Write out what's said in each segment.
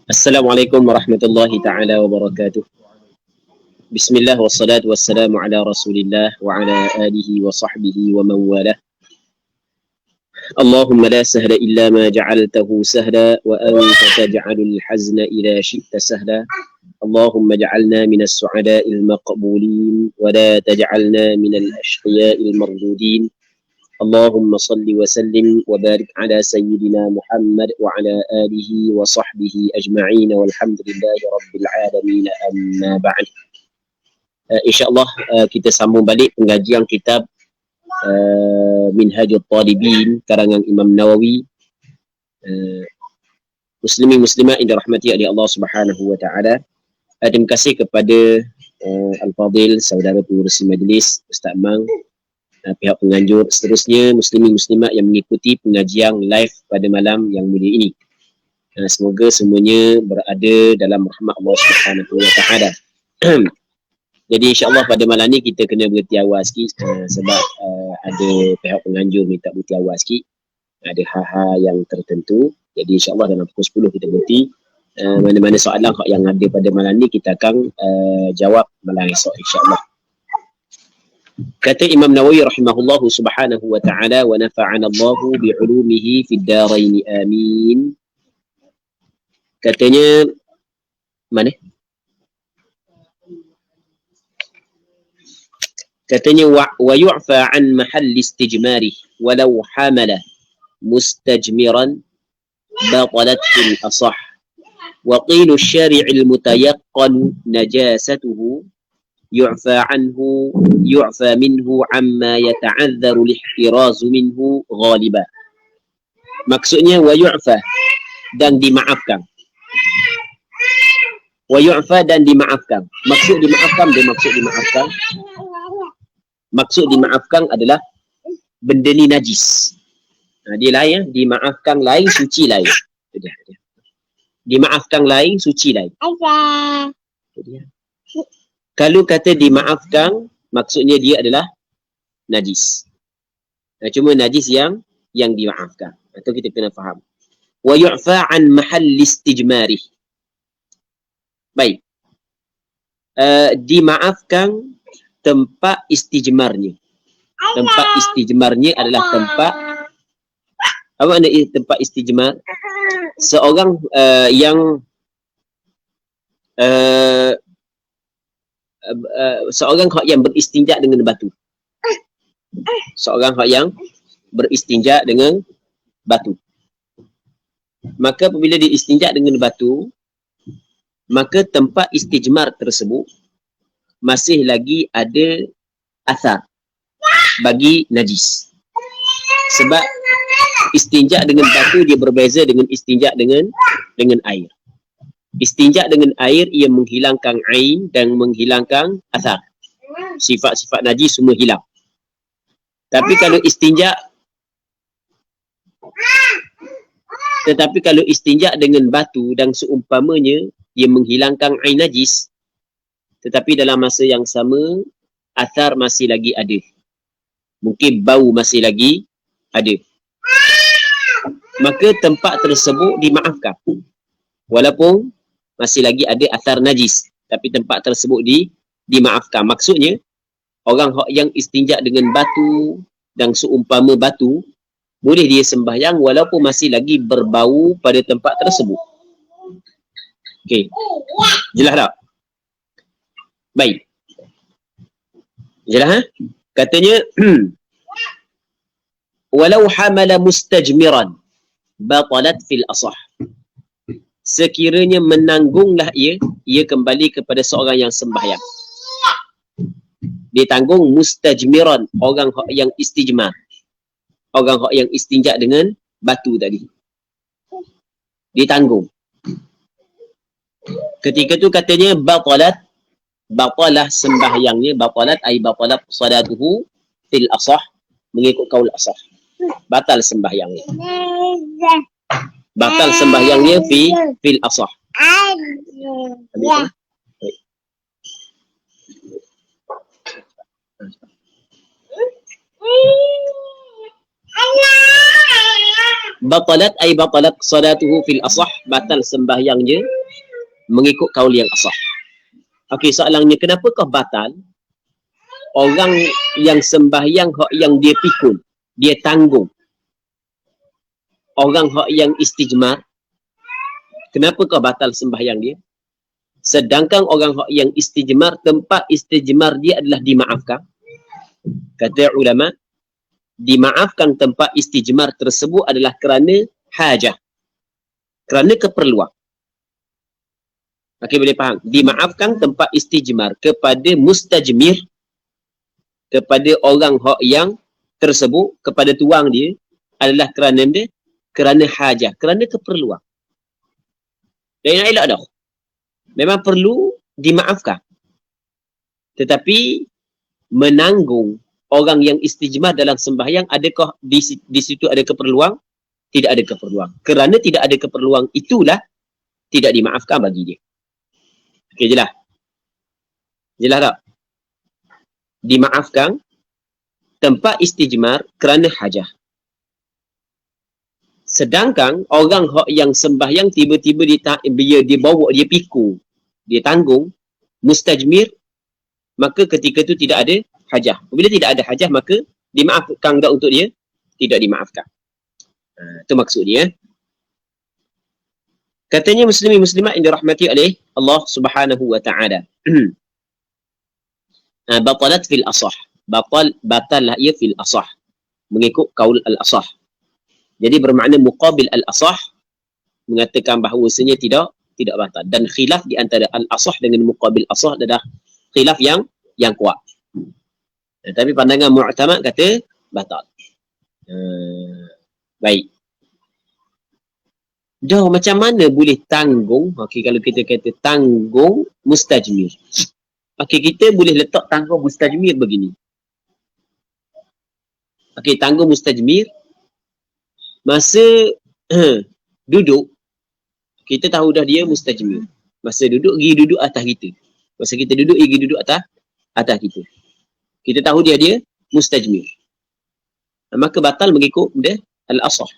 Assalamualaikum warahmatullahi taala wabarakatuh. Bismillah wassalatu wassalamu ala Rasulillah wa ala alihi wa sahbihi wa man walah. Allahumma la sahla illa ma ja'altahu sahla wa anta taj'alul hazna idza syi'ta sahla. Allahumma ja'alna minas su'ada'il maqbulin wa la taj'alna minal ashqiya'il mardudin. اللهم صل وسلم وبارك على سيدنا محمد وعلى آله وصحبه أجمعين والحمد لله رب العالمين أما بعد. InsyaAllah kita sambung balik pengajian kitab Minhajul Talibin karangan Imam Nawawi. Muslimin muslimat yang dirahmati oleh Allah Subhanahu wa taala. Terima kasih kepada Al-Fadil, saudara pengurusi majlis, Ustaz Mang, pihak penganjur, seterusnya muslimin muslimat yang mengikuti pengajian live pada malam yang mulia ini. Semoga semuanya berada dalam rahmat Allah Subhanahu wa taala. Jadi insya-Allah pada malam ni kita kena berhenti awal sikit sebab ada pihak penganjur minta berhenti awal sikit. Ada hal-hal yang tertentu. Jadi insya-Allah dalam pukul 10 kita berhenti. Mana-mana soalan yang ada pada malam ni kita akan jawab malam esok insya-Allah. Kata Imam Nawawi rahimahullahu subhanahu wa ta'ala wa nafa'ana Allahu bi'ulumihi fid darain amin. Katanya mana? Katanya wa yu'fa an mahall istijmarih walau hamala mustajmiran batalat fil asah wa qilu asy-syari'il mutayaqqan najasatuhu يعفى عنه يعفى منه عما يتعذر الاحتراز منه غالبا. Maksudnya wa yu'fa dan dimaafkan. Wa yu'fa dan dimaafkan. Maksud dimaafkan. Maksud dimaafkan adalah benda ni najis. Dia lain ya, dimaafkan lain, suci lain. Dimaafkan lain, suci lain. Kalau kata dimaafkan, maksudnya dia adalah najis. Cuma najis yang dimaafkan. Itu kita kena faham. Wa yu'fa an mahall istijmarih. Baik. Dimaafkan tempat istijmarnya. Tempat istijmarnya adalah tempat apa makna tempat istijmar? Seorang yang seorang yang beristinja dengan batu. Seorang yang beristinja dengan batu. Maka apabila dia istinja dengan batu, maka tempat istijmar tersebut masih lagi ada athar bagi najis. Sebab istinja dengan batu dia berbeza dengan istinja dengan air. Istinja dengan air ia menghilangkan ain dan menghilangkan asar. Sifat-sifat najis semua hilang. Tapi kalau istinja dengan batu dan seumpamanya ia menghilangkan ain najis, tetapi dalam masa yang sama asar masih lagi ada. Mungkin bau masih lagi ada. Maka tempat tersebut dimaafkan. Walaupun masih lagi ada athar najis, tapi tempat tersebut dimaafkan. Maksudnya orang yang istinja dengan batu dan seumpama batu boleh dia sembahyang walaupun masih lagi berbau pada tempat tersebut. Okey. Jelas tak? Baik. Jelas ha? Katanya walau hamala mustajmiran batalat fil asah. Sekiranya menanggunglah ia kembali kepada seorang yang sembahyang. Dia tanggung mustajmiran, orang yang istijmar. Orang yang istinja dengan batu tadi. Dia tanggung. Ketika tu katanya batalah sembahyangnya, batalat ay batalat salatuhu fil asah, mengikut kaul asah. Batal sembahyangnya. Batal sembahyangnya fil asah. Batalat ay batalat salatuhu fil asah, batal sembahyang dia mengikut kaul yang asah. Okey, soalannya kenapakah batal orang yang sembahyang hak yang dia pikul, dia tanggung. Orang hak yang istijmar, kenapakah batal sembahyang dia? Sedangkan orang hak yang istijmar, tempat istijmar dia adalah dimaafkan. Kata ulama, dimaafkan tempat istijmar tersebut adalah kerana hajah, kerana keperluan. Okey, boleh faham? Dimaafkan tempat istijmar kepada mustajmir, kepada orang hak yang tersebut, kepada tuang dia, adalah kerana hajah, kerana keperluan. Dan nak elak dah. Memang perlu dimaafkan. Tetapi menanggung orang yang istijmar dalam sembahyang, adakah di situ ada keperluan? Tidak ada keperluan. Kerana tidak ada keperluan itulah tidak dimaafkan bagi dia. Okey, jelas? Jelas tak? Dimaafkan tempat istijmar kerana hajah. Sedangkan orang yang sembahyang tiba-tiba dia dibawa, dia pikul, dia tanggung, mustajmir, maka ketika itu tidak ada hajah. Bila tidak ada hajah, maka dimaafkan tak untuk dia? Tidak dimaafkan. Itu maksud dia. Katanya muslimin muslimat yang dirahmati oleh Allah Subhanahu wa taala. Batalat fil asah. Batal lah ia fil asah. Mengikut kaul al-asah. Jadi bermakna muqabil al-asah, mengatakan bahawasanya tidak batal. Dan khilaf di antara al-asah dengan muqabil asah adalah khilaf yang kuat. Tapi pandangan mu'tamad kata batal. Baik. Dah macam mana boleh tanggung? Okey, kalau kita kata tanggung mustajmir. Okey, kita boleh letak tanggung mustajmir begini. Okey, tanggung mustajmir masa duduk, kita tahu dah dia mustajmir. Masa duduk, pergi duduk atas kita. Masa kita duduk, pergi duduk atas kita. Kita tahu dia mustajmir. Maka batal mengikut dia al-asah.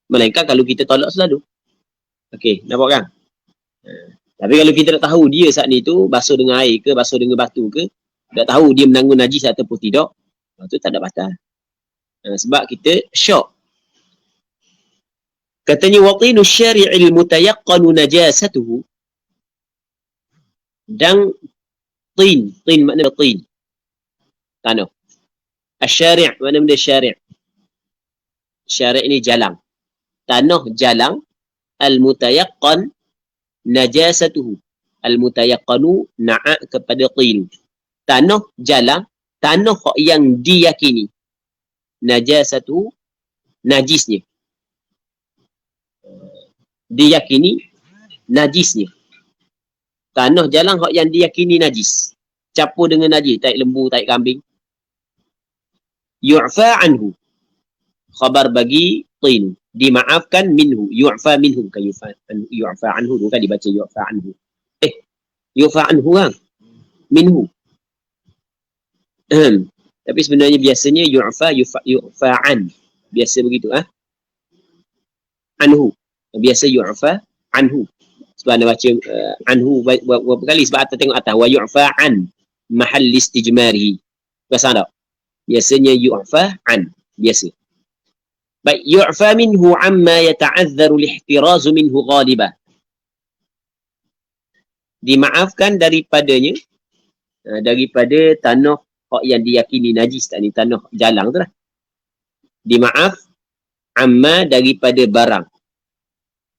Melainkan kalau kita tolak selalu. Okey, nampak kan? Tapi kalau kita tak tahu dia saat ni tu basuh dengan air ke, basuh dengan batu ke, tak tahu dia menanggung najis ataupun tidak, itu tak ada batal. Sebab kita syok. Katanya waqinu syari'il mutayaqqanu najasatuhu. Dan tin makna tin. Tanah. Asy-syari' mana benda syari'? Syari' ini jalang. Tanah jalang. Al-mutayaqqan najasatuhu. Al-mutayaqqanu na'a kepada tin. Tanah jalang, tanah yang diyakini najasatuhu, najisnya. Diyakini najisnya. Tanah jalang yang diyakini najis. Campur dengan najis, taik lembu, taik kambing. Yu'fa anhu. Khabar bagi tin. Dimaafkan minhu. Yu'fa minhu. Yu'fa anhu. Bukan dibaca yu'fa anhu. Yu'fa anhu kan? Minhu. Tapi sebenarnya biasanya yu'fa an. Biasa begitu. Anhu. Biasa yu'fa anhu. Sebab anda baca anhu berapa kali. Sebab atas tengok atas. Wa yu'fa an. Mahal istijmari. Biasa tak? Biasanya yu'fa an. Biasa. Baik, yu'fa minhu amma yata'adzaru lihtirazu minhu ghaliba. Dimaafkan daripadanya, daripada tanah yang diyakini najis, tadi tanah jalang tu lah. Dimaaf amma daripada barang,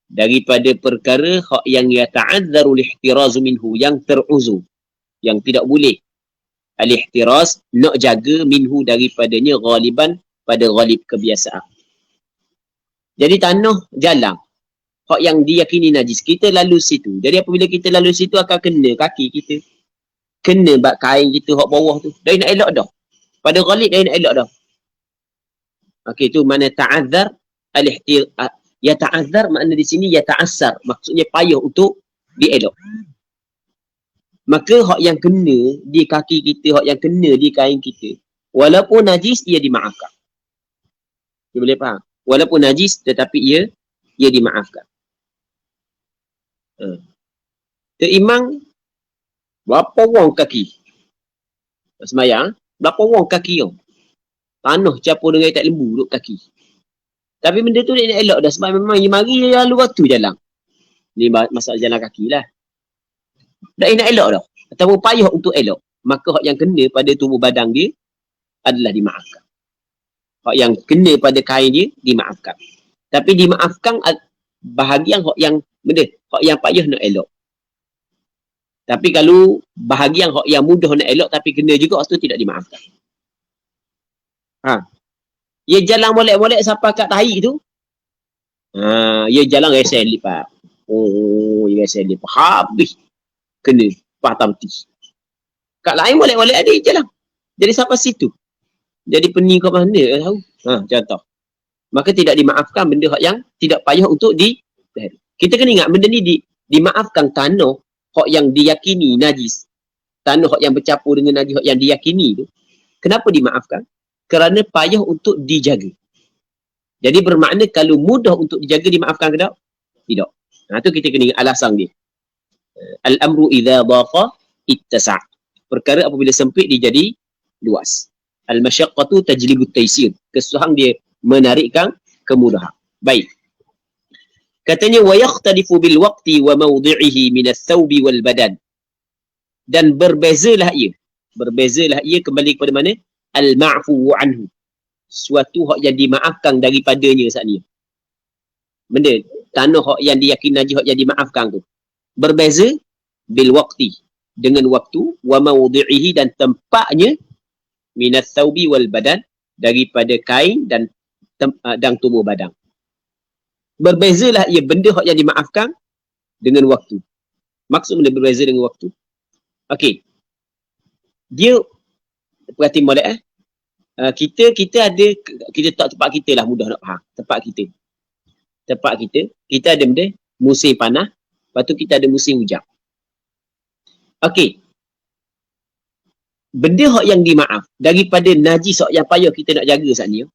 daripada perkara yang yata'adzaru lihtirazu minhu, yang teruzur, yang tidak boleh al-ihtiraz, nak jaga minhu daripadanya ghaliban, pada ghalib kebiasaan. Jadi tanah jalang, hak yang diyakini najis, kita lalu situ. Jadi apabila kita lalu situ akan kena kaki kita, kena bak kain kita hak bawah tu. Dah nak elok dah. Pada ghalib dah nak elok dah. Okey, tu mana ta'azzar al-ihtir. Ya ta'azzar makna di sini ya ta'assar, maksudnya payah untuk dielok. Maka hak yang kena di kaki kita, hak yang kena di kain kita, walaupun najis dia dimaafkan. Dia boleh faham. Walaupun najis tetapi ia dimaafkan. Imam berapa orang kaki semayang, berapa orang kaki yang tanah campur dengan ikat lembu duduk kaki. Tapi benda tu dia nak elok dah sebab memang dia mari dia lalu waktu jalan. Ni masalah jalan kaki lah. Dah nak elok dah. Atau payah untuk elok. Maka hak yang kena pada tubuh badan dia adalah dimaafkan. Hak yang kena pada kain dia dimaafkan. Tapi dimaafkan bahagian hak yang benda, hak yang payah nak elok. Tapi kalau bahagian hak yang mudah nak elok tapi kena juga, tu tidak dimaafkan. Ia jalan molek-molek sampai kat tahi tu. Ia jalan resen lipat. Ia resen lipat. Habis. Kena. Patam ti. Kat lain molek-molek ada jalan. Jadi sampai situ. Jadi pening kat mana tahu. Contoh. Maka tidak dimaafkan benda hak yang tidak payah untuk kita kena ingat benda ni dimaafkan tanah hak yang diyakini najis. Tanah hak yang bercampur dengan najis hak yang diyakini tu. Kenapa dimaafkan? Kerana payah untuk dijaga. Jadi bermakna kalau mudah untuk dijaga dimaafkan ke tak? Tidak. Tu kita kena ingat alasan dia. Al-amru idza dhaqa ittasa'. Perkara apabila sempit dia jadi luas. Al-masyaqqatu tajlibut taysir. Kesusahan dia menarikkan kemudahan. Baik. Katanya wa yakhtalifu bil waqti wa mawdi'ihi min ath-thawbi wal badan. Dan berbezalah ia. Berbezalah ia kembali kepada mana? Al-ma'fu anhu. Suatu hak yang dimaafkan daripadanya saat ni. Benda tanah hak yang diyakini najis hak yang dimaafkan tu. Berbeza bil waqti, dengan waktu, wa mawdi'ihi, dan tempatnya, min ath-thawbi wal badan, daripada kain dan tubuh badan. Berbezalah ia benda hak yang dimaafkan dengan waktu. Maksud benda berbeza dengan waktu. Okey. Dia perhati molek kita ada, kita tak tempat kita lah mudah nak faham. Tempat kita ada benda musim panas, lepas tu kita ada musim hujan. Okey. Benda hak yang dimaaf daripada najis hak yang payah kita nak jaga saat ni.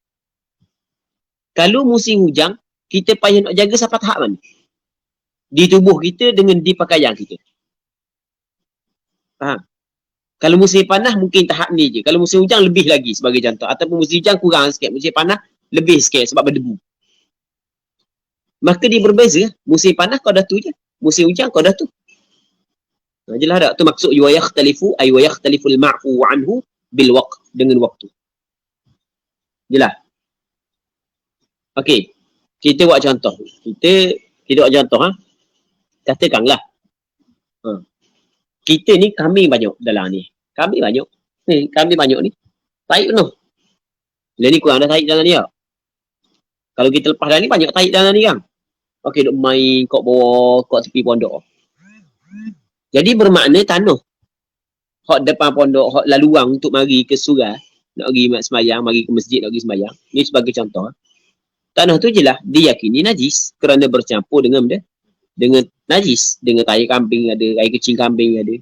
Kalau musim hujan, kita payah nak jaga sampai tahap mana? Di tubuh kita dengan di pakaian kita. Faham? Kalau musim panas mungkin tahap ni je. Kalau musim hujan lebih lagi sebagai contoh. Ataupun musim hujan kurang sikit. Musim panas lebih sikit sebab berdebu. Maka dia berbeza. Musim panas kau dah tu je. Musim hujan kau dah tu. Jelas tak? Tu maksud wa yakhtalifu ay wa yakhtaliful ma'fu anhu bil waqt, dengan waktu. Jelas? Okey. Kita buat contoh. Kita buat contoh Katakanlah. Kita ni kambing banyak dalam ni. Kambing banyak. Kambing banyak ni. Taik penuh. Bila ni kurang dah taik dalam ni tak? Kalau kita lepas dalam ni, banyak taik dalam ni kan? Okey, duk main kat bawah, kat tepi pondok. Jadi bermakna tanah. Hak depan pondok, hak laluang untuk mari ke surau. Nak pergi semayang, mari ke masjid, nak pergi semayang. Ni sebagai contoh. Tanah tu je lah, diyakini najis. Kerana bercampur dengan benda. Dengan najis, dengan air kambing ada, air kecing kambing ada.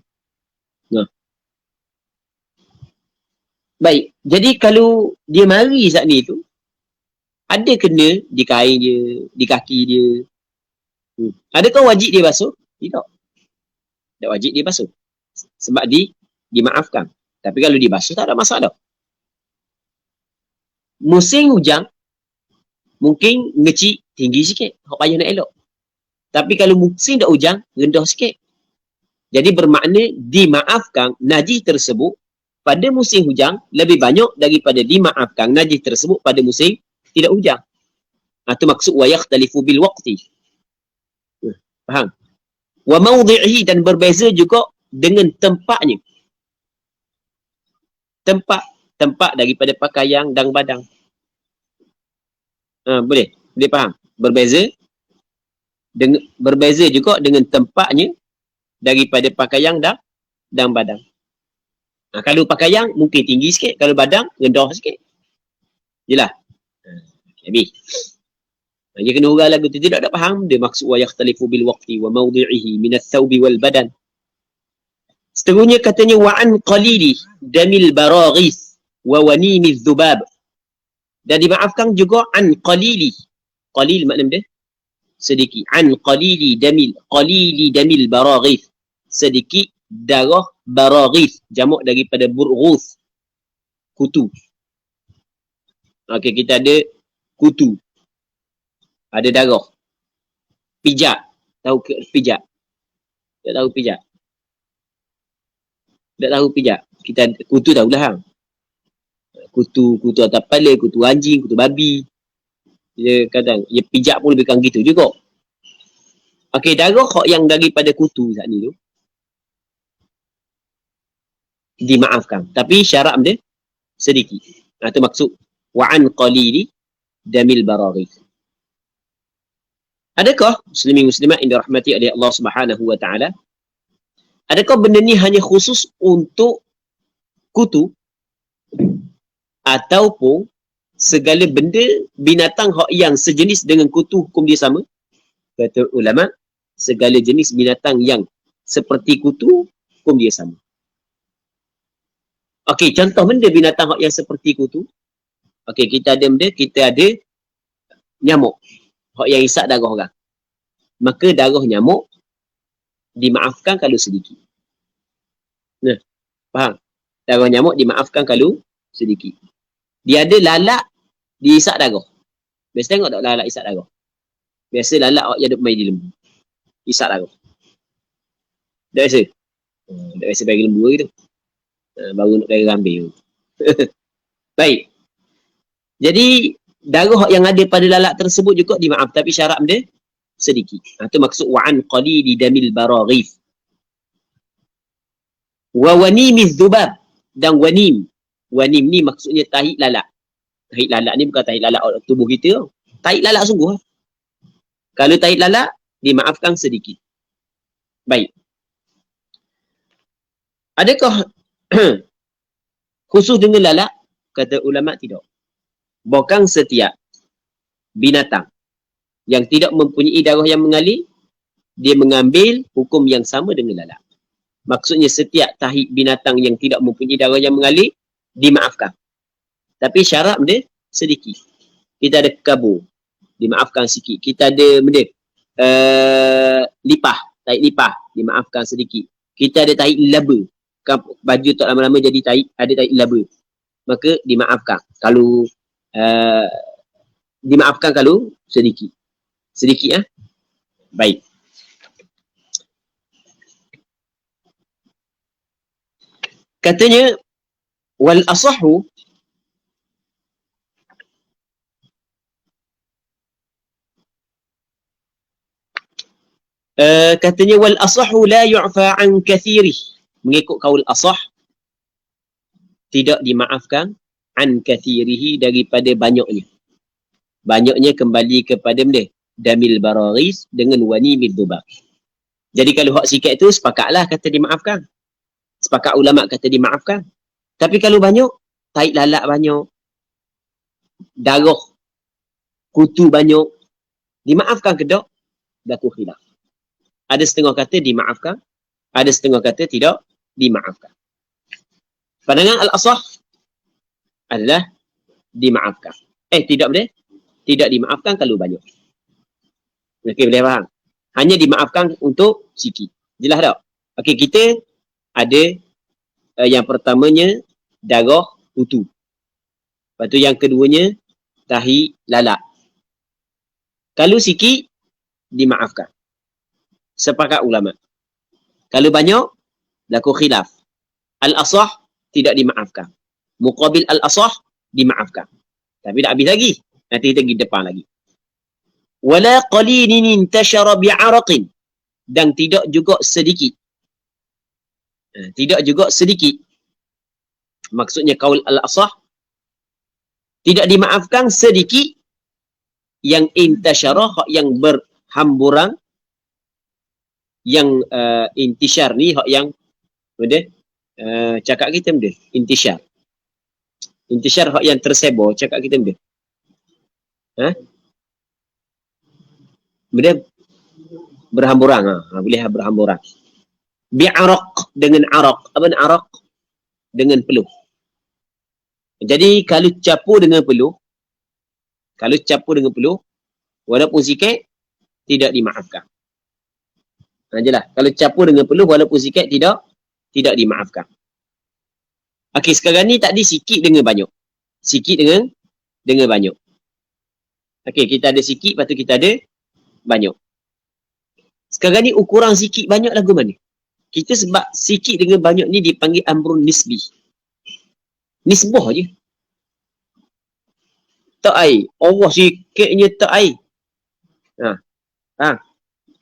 Baik, jadi kalau dia mari saat ni tu, ada kena di kain dia, di kaki dia. Adakah wajib dia basuh? Tidak. Tak wajib dia basuh. Sebab dimaafkan. Tapi kalau dia basuh tak ada masalah. Musim hujan, mungkin ngecik tinggi sikit. Hak payah nak elok. Tapi kalau musim tak hujan, rendah sikit. Jadi bermakna dimaafkan najis tersebut pada musim hujan lebih banyak daripada dimaafkan najis tersebut pada musim tidak hujan. Itu maksud wa yakhtalifu bil waqti. Faham? Wa mawdi'ihi, dan berbeza juga dengan tempatnya. Tempat daripada pakaian dan badan. Boleh faham? Berbeza juga dengan tempatnya daripada pakaian dan badan. Kalau pakaian mungkin tinggi sikit, kalau badan rendah sikit. Jelas? Habis. Dia kena urang lagu tu, tidak faham dia maksud wa yakhtalifu bil waqti wa mawdi'ihi min ath-thawbi wal badan. Seterusnya katanya wa an qalili damil baraghis wa wanimi dhubab. Dan dimaafkan juga an qalili. Qalil makna dia sedikit. An qalili damil baraghith. Sedikit darah baraghith. Jamak daripada burghuth. Kutu. Okey, kita ada kutu. Ada darah. Pijak. Tahu ke pijak? Tak tahu pijak. Tak tahu pijak. Kita kutu tahulah hang. Kutu atas kepala, kutu anjing, kutu babi. Dia kadang dia pijak pun lebih kurang gitu juga. Okey, darah yang daripada kutu saat ni tu dimaafkan. Tapi syarat dia sedikit. Itu maksud wa'an qalili damil baraghith. Adakah muslimin muslimat yang dirahmati oleh Allah Subhanahu wa taala, adakah benda ni hanya khusus untuk kutu ataupun segala benda binatang yang sejenis dengan kutu hukum dia sama? Kata ulama, segala jenis binatang yang seperti kutu hukum dia sama. Okey, contoh benda binatang yang seperti kutu. Okey, kita ada nyamuk. Hak yang isap darah orang. Maka darah nyamuk dimaafkan kalau sedikit. Nah, faham? Darah nyamuk dimaafkan kalau sedikit. Dia ada lalak diisap darah. Biasa tengok tak lalak isap darah? Biasa lalak yang duk main di lembu. Isap darah. Tak biasa? Tak biasa bagi lembu gitu. Baru nak bagi ambil. Baik. Jadi darah yang ada pada lalat tersebut juga dimaaf, tapi syarat dia sedikit. Itu maksud wa'an qalili damil baraghith. Wa wanimiz dzubab, dan wanim. Wanim ni maksudnya tahi lalat. Tahi lalat ni bukan tahi lalat tubuh kita. Tahi lalat sungguh. Kalau tahi lalat dimaafkan sedikit. Baik. Adakah khusus dengan lalat? Kata ulama tidak. Bukan setiap binatang yang tidak mempunyai darah yang mengalir, dia mengambil hukum yang sama dengan lalat. Maksudnya setiap tahi binatang yang tidak mempunyai darah yang mengalir, dimaafkan. Tapi syarat dia sedikit. Kita ada kabur, dimaafkan sikit. Kita ada benda, lipah, tahi lipah, dimaafkan sedikit. Kita ada tahi laba, baju tak lama-lama jadi tahi, ada tahi laba. Maka dimaafkan. Kalau dimaafkan kalau sedikit. Sedikit Baik. Katanya wal asahu katanya wal asahu la yu'fa an kathirih. Mengikut kaul asah tidak dimaafkan an kathirihi daripada banyaknya. Banyaknya kembali kepada benda damil baraghith dengan wanimid dzubab. Jadi kalau hak sikit tu sepakatlah kata dimaafkan. Sepakat ulama kata dimaafkan. Tapi kalau banyak, tahi lalat banyak, darah kutu banyak, dimaafkan ke tak? Berlaku khilaf. Ada setengah kata dimaafkan, ada setengah kata tidak dimaafkan. Pandangan al-asah adalah dimaafkan. Tidak boleh. Tidak dimaafkan kalau banyak. Okey, boleh faham? Hanya dimaafkan untuk sikit. Jelas tak? Okey, kita ada yang pertamanya darah kutu. Lepas tu yang keduanya tahi lalat. Kalau sikit dimaafkan. Sepakat ulama. Kalau banyak berlaku khilaf. Al-asah tidak dimaafkan. Muqabil al-asah dimaafkan. Tapi tak habis lagi. Nanti kita pergi depan lagi. Wala qalinin intashara bi'araqin. Dan tidak juga sedikit. Tidak juga sedikit. Maksudnya kaul al-asah tidak dimaafkan sedikit yang intashara, yang berhamburan, yang intishar ni hak yang benda cakap kita benda intishar. Intishar hak yang tersebar, cakap kita benda. Benda berhamburan, boleh berhamburan. Bi'araq, dengan araq. Apa ni araq? Dengan peluh. Jadi kalau capur dengan peluh, Kalau campur dengan peluh, walaupun sikit, tidak dimaafkan. Jelas. Kalau campur dengan peluh, walaupun sikit, tidak dimaafkan. Okey, sekarang ni tadi sikit dengan banyak. Sikit dengan banyak. Okey, kita ada sikit, lepas tu kita ada banyak. Sekarang ni ukuran sikit banyak lagu mana? Kita sebab sikit dengan banyak ni dipanggil amrun nisbi. Nisbah je. Tak air. Allah sikitnya tak air.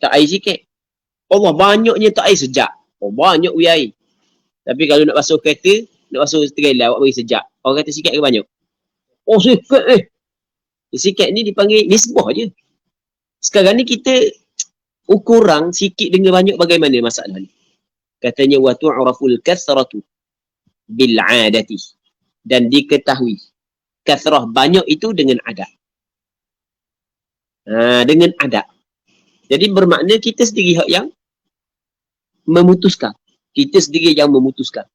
Tak air sikit. Allah banyaknya tak air sejak. Oh, banyak we air. Tapi kalau nak basuh kereta, nak basuh trailer, awak bagi sejak. Orang kata sikit ke banyak? Oh, sikit Sikit ni dipanggil nisbah je. Sekarang ni kita ukuran sikit dengan banyak bagaimana masalah ni? Katanya wa tu'raful kathratu bil 'adati. Dan diketahui kathrah banyak itu dengan adat. Dengan adat. Jadi bermakna kita sendiri yang memutuskan. Kita sendiri yang memutuskan.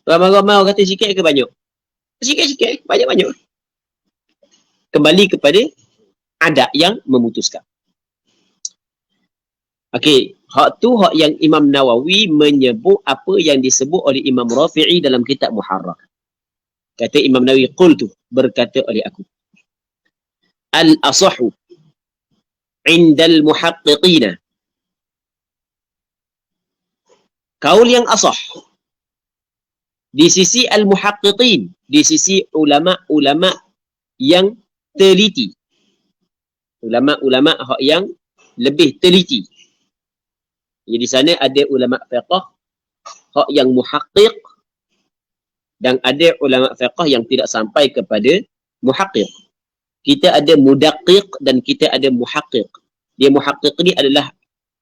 Ramai-ramai orang kata sikit ke banyak? Sikit-sikit, banyak-banyak. Kembali kepada adat yang memutuskan. Okey, hak tu hak yang Imam Nawawi menyebut apa yang disebut oleh Imam Rafi'i dalam kitab Muharrar. Kata Imam Nawawi, qultu, berkata oleh aku. Al-asahu indal muhaqqiqina. Kaul yang asah di sisi al-muhaqqiqin, di sisi ulama-ulama yang teliti. Ulama-ulama yang lebih teliti. Jadi di sana ada ulama fiqh hak yang muhaqqiq dan ada ulama fiqh yang tidak sampai kepada muhaqqiq. Kita ada mudaqqiq dan kita ada muhaqqiq. Dia muhaqqiq ni adalah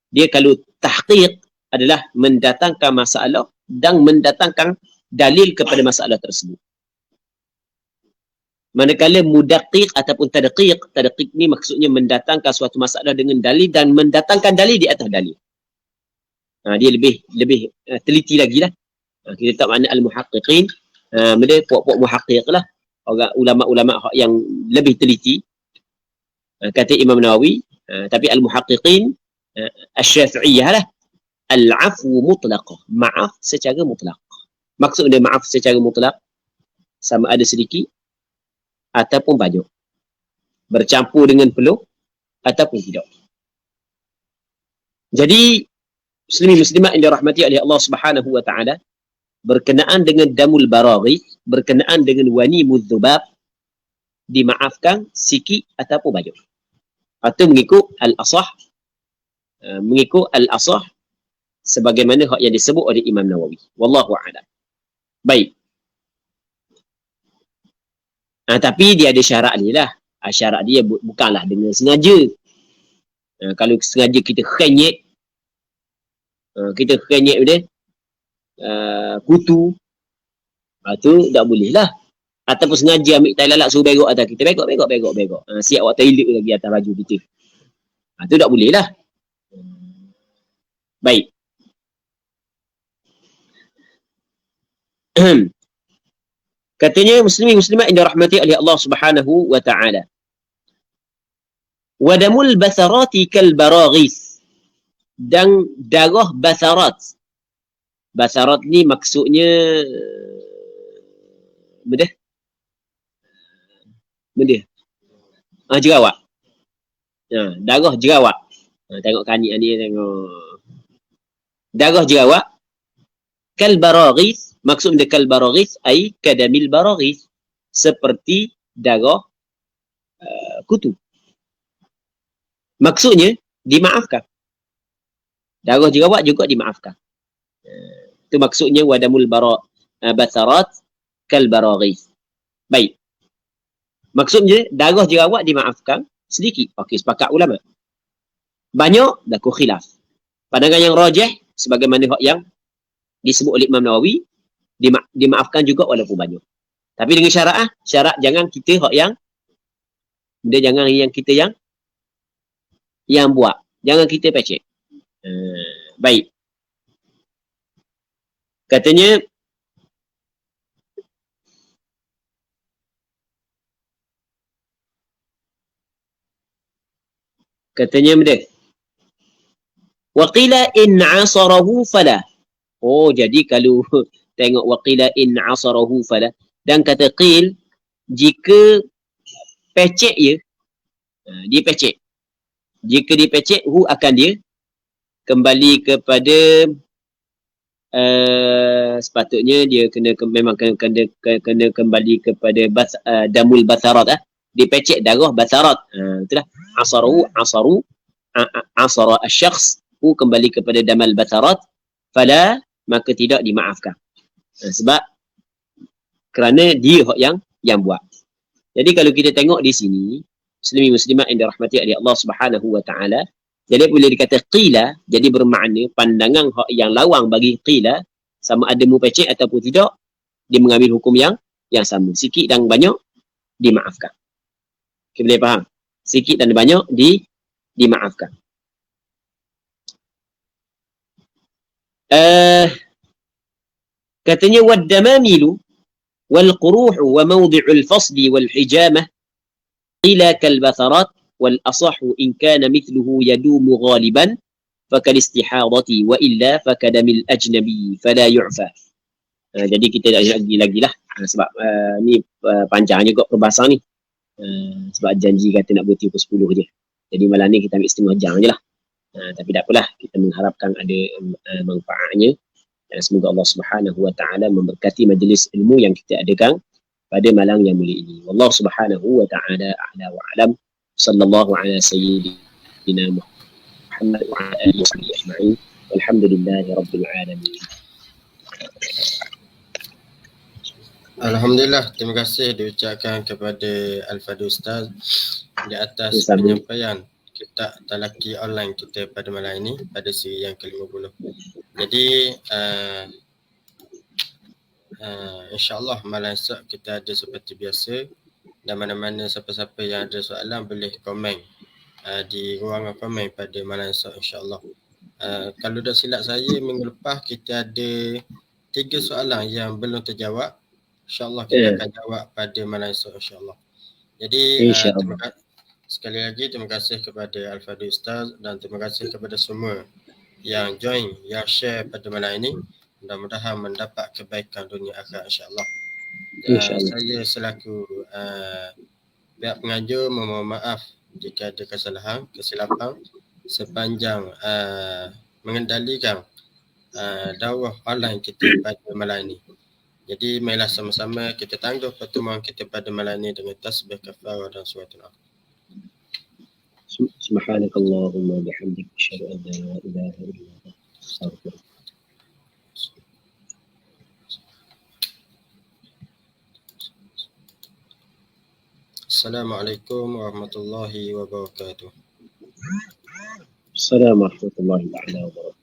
dia kalau tahqiq adalah mendatangkan masalah dan mendatangkan dalil kepada masalah tersebut. Manakala mudaqqiq ataupun tadqiq ni maksudnya mendatangkan suatu masalah dengan dalil dan mendatangkan dalil di atas dalil. Dia lebih teliti lagi lah. Kita tak makna al-muhaqqiqin. Mereka puak-puak muhaqqiq lah. Orang ulama-ulama yang lebih teliti. Kata Imam Nawawi. Tapi al-muhaqqiqin asy-syafi'iyah lah. Al-afwu mutlaqah. Maaf secara mutlak. Maksud dia maaf secara mutlak. Sama ada sedikit. Ataupun banyak. Bercampur dengan peluh. Ataupun tidak. Jadi Muslimin-muslimat yang dirahmati oleh Allah Subhanahu wa taala, berkenaan dengan damul baraghi, berkenaan dengan wani mudzubab, dimaafkan sikit ataupun banyak. Atau mengikut al-asah, sebagaimana hak yang disebut oleh Imam Nawawi. Wallahu a'lam. Baik. Tapi dia ada syarat ni lah. Syarat dia bukanlah dengan sengaja. Kalau sengaja kita khenyek, dia kutu, tu tak boleh lah. Ataupun sengaja ambil tai lalat suruh begok atas kita, begok. Siap awak toilet lagi atas baju kita. Tu tak boleh lah. Baik. Katanya muslimin-muslimat yang dirahmati oleh Allah Subhanahu wa taala. Wa damul basarati kal baraghis. Dan darah basarat. Basarat ni maksudnya benda jerawat. Darah jerawat. Tengok kanik ni, tengok darah jerawat. Kal baraghis, maksud dia kal baraghis ai kadamil baraghis, seperti darah kutu. Maksudnya dimaafkan. Darah jerawat juga dimaafkan. Itu maksudnya wadamul basarat kal baraghis. Baik. Maksudnya darah jerawat dimaafkan sedikit. Okey, sepakat ulama. Banyak laku khilaf. Pandangan yang rajih sebagaimana hak yang disebut oleh Imam Nawawi, dimaafkan juga walaupun banyak. Tapi dengan syarat jangan kita hak yang jangan yang kita yang buat. Jangan kita pecek. Baik. Katanya Katanya benda. Wa qila in asarahu fala. Oh, jadi kalau tengok wa qila in asarahu fala, dan kata qil jika pecek dia, dia pecek. Jika dia pecek, hu akan dia kembali kepada sepatutnya dia memang kena kembali kepada damul basarat. Dia pecek darah basarat. Itulah asaru asara asy-syakhs, hu kembali kepada damal basarat, fala, maka tidak dimaafkan. Sebab kerana dia yang buat. Jadi kalau kita tengok di sini, muslimin muslimat yang dirahmati oleh Allah Subhanahu wa taala, jadi bila dikata qila, jadi bermakna pandangan yang lawang bagi qila, sama ada mupecek ataupun tidak, dia mengambil hukum yang sama. Sikit dan banyak dimaafkan. Okay, boleh faham? Sikit dan banyak dimaafkan. Katanya waddamamilu wal quruhu wa mawdi'ul fasli wal hijamah qila kal batharat wal asahhu in kana mithluhu yadumu ghaliban fakal istihadati wa illa fakadamil ajnabi fala yu'fa. Jadi kita lagi lah sebab ni panjang juga perbahasan ni. Sebab janji kata nak berhenti pukul 10 je. Jadi malam ni kita ambil setengah jam je lah. Tapi tak apalah, kita mengharapkan ada manfaatnya. Dan semoga Allah Subhanahu wa taala memberkati majlis ilmu yang kita adakan pada malam yang mulia ini. Wallahu Subhanahu wa taala a'la wa a'lam. Sallallahu ala sayyidina Muhammad wa ala alihi wa sahbihi ajma'in. Walhamdulillahi rabbil alamin. Alhamdulillah, terima kasih diucapkan kepada Al-Fadil Ustaz di atas penyampaian kitab talaki online kita pada malam ini pada siri yang ke-50. Jadi insya-Allah malam esok kita ada seperti biasa, dan mana-mana siapa-siapa yang ada soalan boleh komen di ruangan komen pada malam esok insya-Allah. Kalau dah silap saya, minggu lepas kita ada 3 soalan yang belum terjawab. InsyaAllah kita akan jawab pada malam esok insyaAllah. Jadi sekali lagi terima kasih kepada Al-Fadil Ustaz, dan terima kasih kepada semua yang join, yang share pada malam ini. Mudah-mudahan mendapat kebaikan dunia akhirat insyaAllah. Saya selaku pihak penganjur memohon maaf jika ada kesilapan sepanjang mengendalikan dakwah online kita pada malam ini. Jadi marilah sama-sama kita tangguh pertemuan kita pada malam ini dengan tasbih kafarah dan suratul Al. Subhanakallahumma bihamdika asyhadu an la ilaha illa anta astaghfiruka. Assalamualaikum warahmatullahi wabarakatuh. Assalamualaikum warahmatullahi wabarakatuh.